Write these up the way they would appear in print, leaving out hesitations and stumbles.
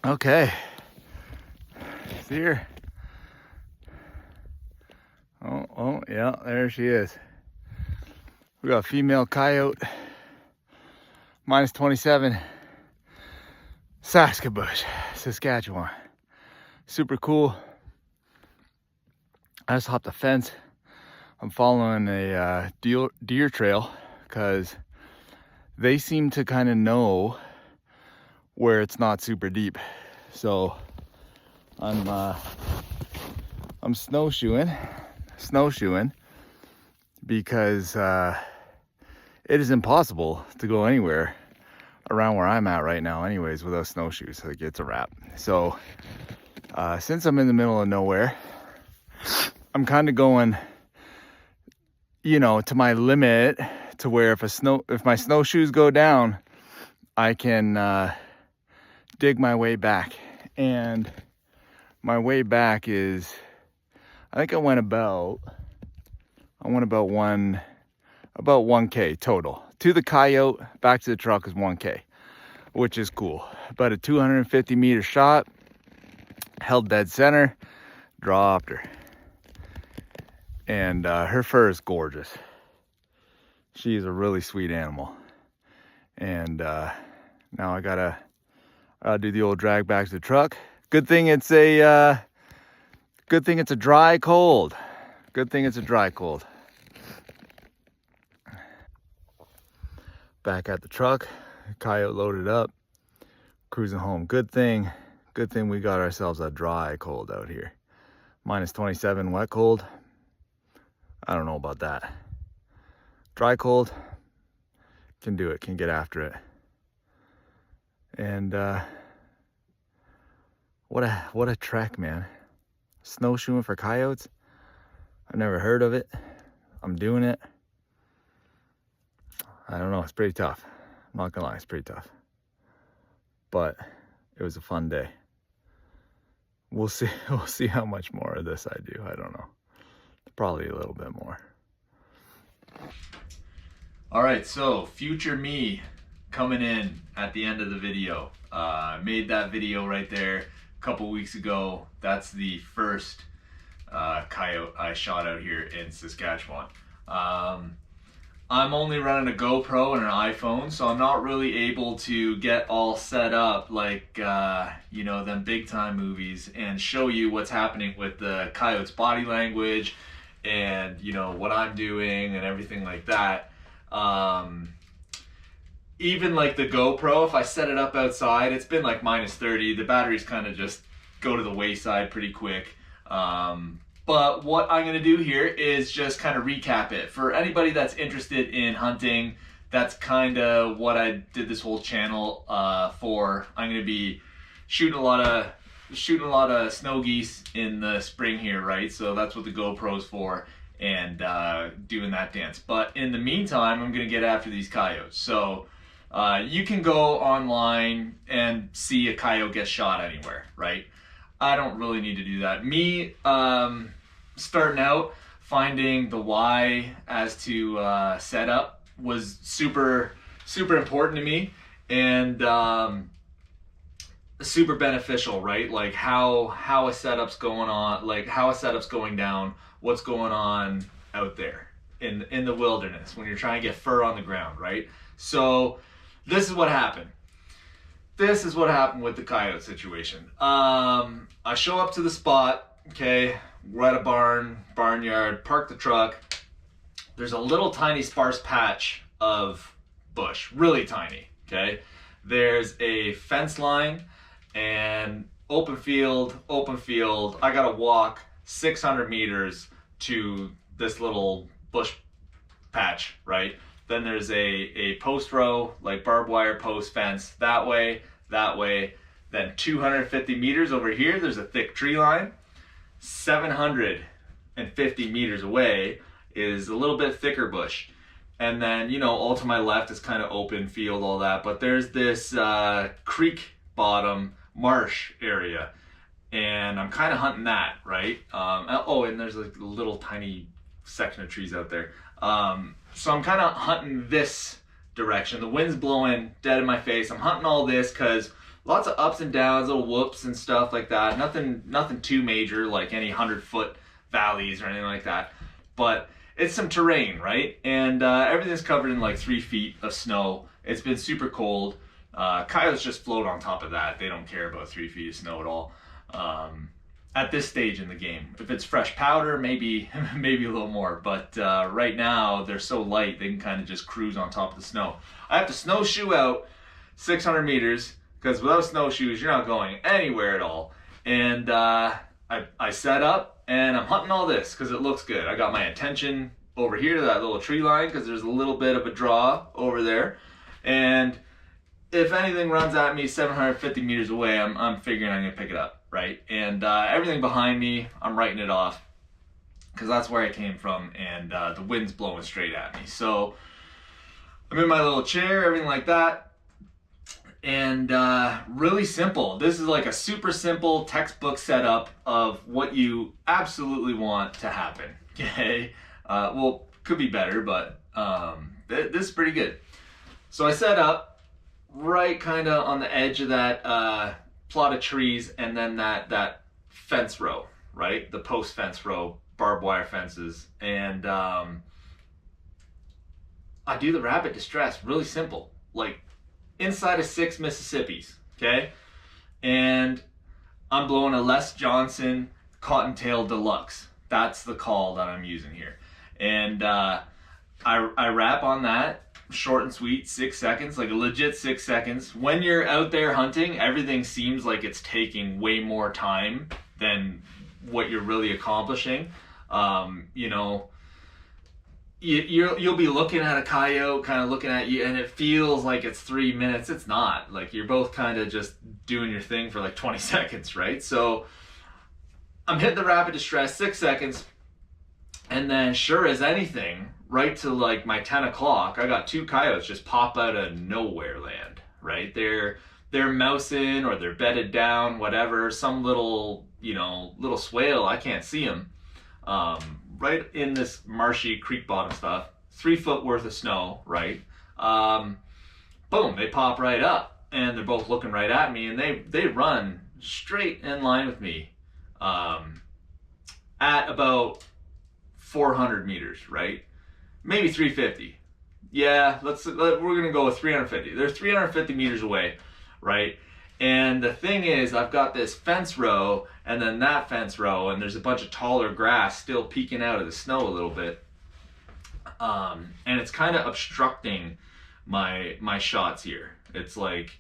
Okay. See her? Oh, yeah, there she is. We got a female coyote, minus 27, Saskatchewan. Super cool. I just hopped a fence. I'm following a deer trail because they seem to kind of know where it's not super deep. So I'm snowshoeing because it is impossible to go anywhere around where I'm at right now anyways without snowshoes. Like, it's a wrap. So since I'm in the middle of nowhere, I'm kind of going, to my limit, to where if my snowshoes go down, I can dig my way back. And my way back is, I think I went about 1K total. To the coyote, back to the truck is 1K, which is cool. About a 250 meter shot, held dead center, dropped her. And her fur is gorgeous. She's a really sweet animal. And now I gotta do the old drag back to the truck. Good thing it's a dry cold. Good thing it's a dry cold. Back at the truck, coyote loaded up, cruising home. Good thing we got ourselves a dry cold out here. Minus 27 wet cold. I don't know about that. Dry cold, can do it, can get after it. And what a trek, man. Snowshoeing for coyotes. I've never heard of it. I'm doing it. I don't know, it's pretty tough. I'm not gonna lie, it's pretty tough. But it was a fun day. We'll see how much more of this I do. I don't know. Probably a little bit more. All right, so future me coming in at the end of the video. Made that video right there a couple weeks ago. That's the first coyote I shot out here in Saskatchewan. I'm only running a GoPro and an iPhone, so I'm not really able to get all set up like them big time movies and show you what's happening with the coyote's body language and what I'm doing and everything like that. Even like the GoPro, if I set it up outside, it's been like minus 30. The batteries kind of just go to the wayside pretty quick. But what I'm gonna do here is just kind of recap it. For anybody that's interested in hunting, that's kind of what I did this whole channel for. I'm gonna be shooting a lot of snow geese in the spring here, right? So that's what the GoPro's for, and doing that dance. But in the meantime, I'm gonna get after these coyotes. So you can go online and see a coyote get shot anywhere, right? I don't really need to do that. Me starting out, finding the why as to setup was super important to me, and super beneficial, right? Like how a setup's going on, like how a setup's going down, what's going on out there in the wilderness when you're trying to get fur on the ground, right? So this is what happened. This is what happened with the coyote situation. I show up to the spot, okay, we're at a barnyard, park the truck. There's a little tiny sparse patch of bush, really tiny, okay? There's a fence line and open field. I gotta walk 600 meters to this little bush patch, right? Then there's a post row, like barbed wire post fence that way. Then 250 meters over here, there's a thick tree line. 750 meters away is a little bit thicker bush. And then, all to my left is kind of open field, all that. But there's this creek bottom marsh area. And I'm kind of hunting that, right? And there's like a little tiny section of trees out there. So I'm kind of hunting this direction. The wind's blowing dead in my face. I'm hunting all this because lots of ups and downs, little whoops and stuff like that. Nothing too major, like any 100-foot valleys or anything like that. But it's some terrain, right? And everything's covered in like 3 feet of snow. It's been super cold. Coyotes just float on top of that. They don't care about 3 feet of snow at all. At this stage in the game, if it's fresh powder, maybe a little more. But right now, they're so light, they can kind of just cruise on top of the snow. I have to snowshoe out 600 meters because without snowshoes, you're not going anywhere at all. And I set up and I'm hunting all this because it looks good. I got my attention over here to that little tree line because there's a little bit of a draw over there. And if anything runs at me 750 meters away, I'm figuring I'm gonna pick it up, right? And everything behind me, I'm writing it off because that's where I came from, and the wind's blowing straight at me. So I'm in my little chair, everything like that, and really simple. This is like a super simple textbook setup of what you absolutely want to happen. Okay, well, could be better, but this is pretty good. So I set up right kind of on the edge of that plot of trees, and then that fence row, right? The post fence row, barbed wire fences. And I do the rapid distress, really simple, like inside of 6 Mississippis, okay? And I'm blowing a Les Johnson Cottontail Deluxe. That's the call that I'm using here. And I wrap on that, short and sweet, 6 seconds, like a legit 6 seconds. When you're out there hunting, everything seems like it's taking way more time than what you're really accomplishing. You know, you'll be looking at a coyote kind of looking at you and it feels like it's 3 minutes. It's not. Like you're both kind of just doing your thing for like 20 seconds, right? So I'm hitting the rapid distress, 6 seconds, and then sure as anything, right to like my 10 o'clock, I got 2 coyotes just pop out of nowhere land, right? They're mousing or they're bedded down, whatever, some little, you know, little swale, I can't see them. Right in this marshy creek bottom stuff, 3 foot worth of snow, right? Boom, they pop right up and they're both looking right at me, and they run straight in line with me at about 400 meters, right? Maybe 350. Yeah, we're gonna go with 350. They're 350 meters away, right? And the thing is, I've got this fence row and then that fence row, and there's a bunch of taller grass still peeking out of the snow a little bit. And it's kind of obstructing my shots here. It's like,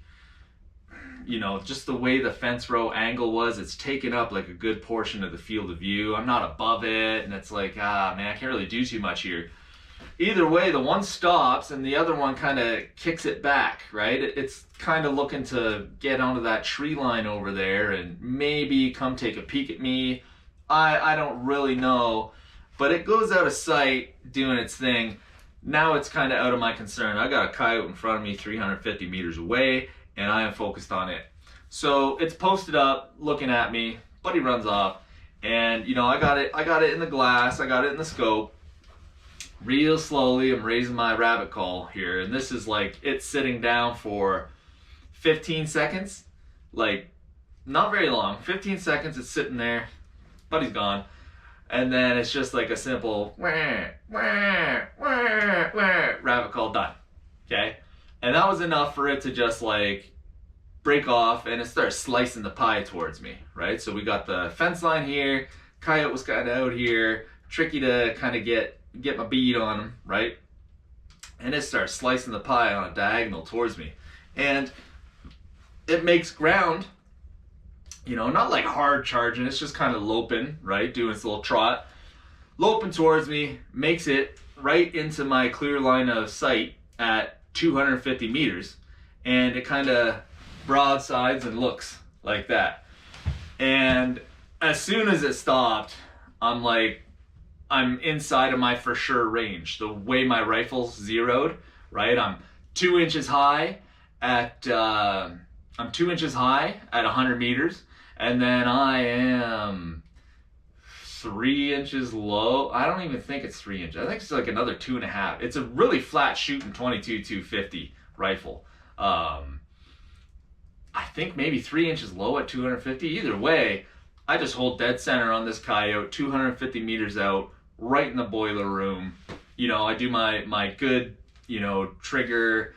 you know, just the way the fence row angle was, it's taken up like a good portion of the field of view. I'm not above it, and it's like, man, I can't really do too much here. Either way, the one stops and the other one kind of kicks it back, right? It's kind of looking to get onto that tree line over there and maybe come take a peek at me. I don't really know, but it goes out of sight doing its thing. Now it's kind of out of my concern. I got a coyote in front of me 350 meters away, and I am focused on it. So it's posted up looking at me, but he runs off, and you know, I got it in the glass, I got it in the scope. Real slowly, I'm raising my rabbit call here, and this is like it's sitting down for 15 seconds, like not very long, 15 seconds. It's sitting there, but he's gone, and then it's just like a simple wah, wah, wah, wah, rabbit call done. Okay, and that was enough for it to just like break off, and it starts slicing the pie towards me, right? So we got the fence line here, coyote was kind of out here, tricky to kind of get my bead on him, right? And it starts slicing the pie on a diagonal towards me, and it makes ground, you know, not like hard charging, it's just kind of loping, right? Doing its little trot, loping towards me, makes it right into my clear line of sight at 250 meters, and it kind of broadsides and looks like that. And as soon as it stopped, I'm inside of my for sure range. The way my rifle's zeroed, right? I'm 2 inches high at 100 meters, and then I am 3 inches low. I don't even think it's 3 inches. I think it's like another 2.5. It's a really flat shooting 22 250 rifle. I think maybe 3 inches low at 250. Either way, I just hold dead center on this coyote, 250 meters out, right in the boiler room. You know, I do my good, you know, trigger,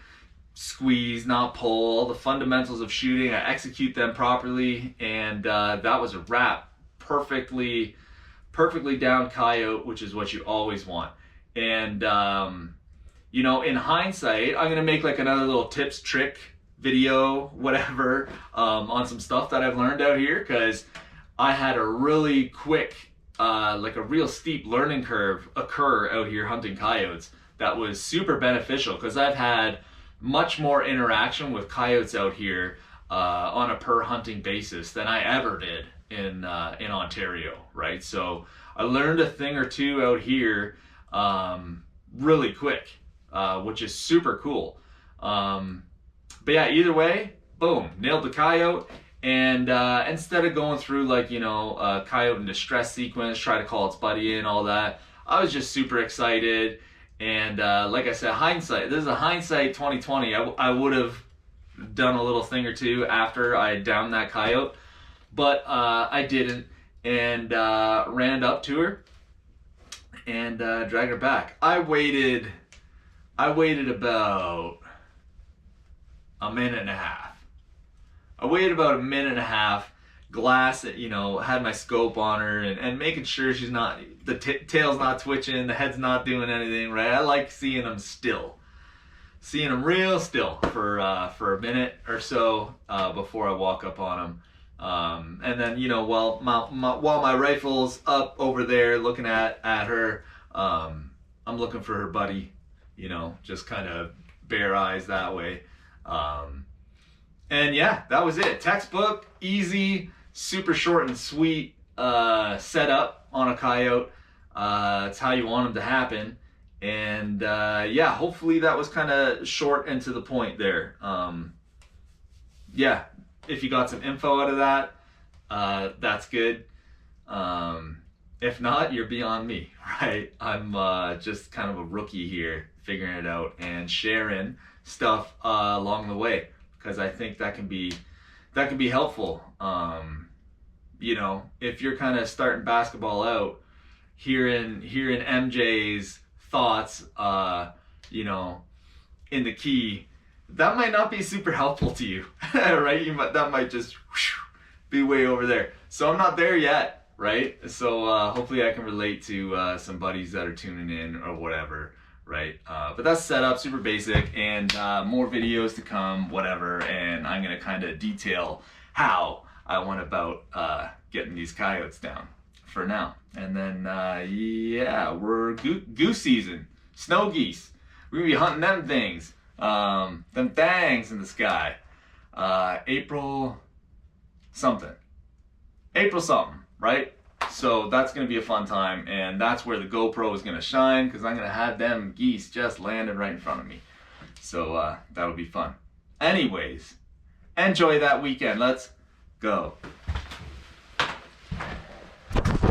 squeeze, not pull, all the fundamentals of shooting. I execute them properly, and that was a wrap. Perfectly down coyote, which is what you always want. And you know, in hindsight, I'm gonna make like another little tips, trick video, whatever, on some stuff that I've learned out here, because I had a really quick, like a real steep learning curve occur out here hunting coyotes that was super beneficial, because I've had much more interaction with coyotes out here on a per hunting basis than I ever did in Ontario, right? So I learned a thing or two out here really quick, which is super cool. But yeah, either way, boom, nailed the coyote. And instead of going through like, you know, a coyote in distress sequence, try to call its buddy in, all that, I was just super excited. And like I said, hindsight, this is a hindsight 2020. I would have done a little thing or two after I had downed that coyote, but I didn't, and ran up to her and dragged her back. I waited about a minute and a half. I waited about a minute and a half, glass, you know, had my scope on her, and making sure she's not, the tail's not twitching, the head's not doing anything, right? I like seeing them still. Seeing them real still for a minute or so before I walk up on them. And then, you know, while my rifle's up over there looking at her, I'm looking for her buddy, you know, just kind of bare eyes that way. And yeah, that was it. Textbook, easy, super short and sweet setup on a coyote. It's how you want them to happen. And yeah, hopefully that was kind of short and to the point there. Yeah, if you got some info out of that, that's good. If not, you're beyond me, right? I'm just kind of a rookie here, figuring it out and sharing stuff along the way, because I think that can be helpful. You know, if you're kind of starting basketball out, hearing MJ's thoughts, you know, in the key, that might not be super helpful to you, right? That might just be way over there. So I'm not there yet, right? So hopefully I can relate to some buddies that are tuning in or whatever, right? But that's set up, super basic, and more videos to come, whatever. And I'm gonna kind of detail how I went about getting these coyotes down for now. And then yeah, we're goose season, snow geese. We're gonna be hunting them things, them thangs in the sky. April something, right? So that's gonna be a fun time, and that's where the GoPro is gonna shine, because I'm gonna have them geese just landed right in front of me. So that'll be fun. Anyways, enjoy that weekend. Let's go.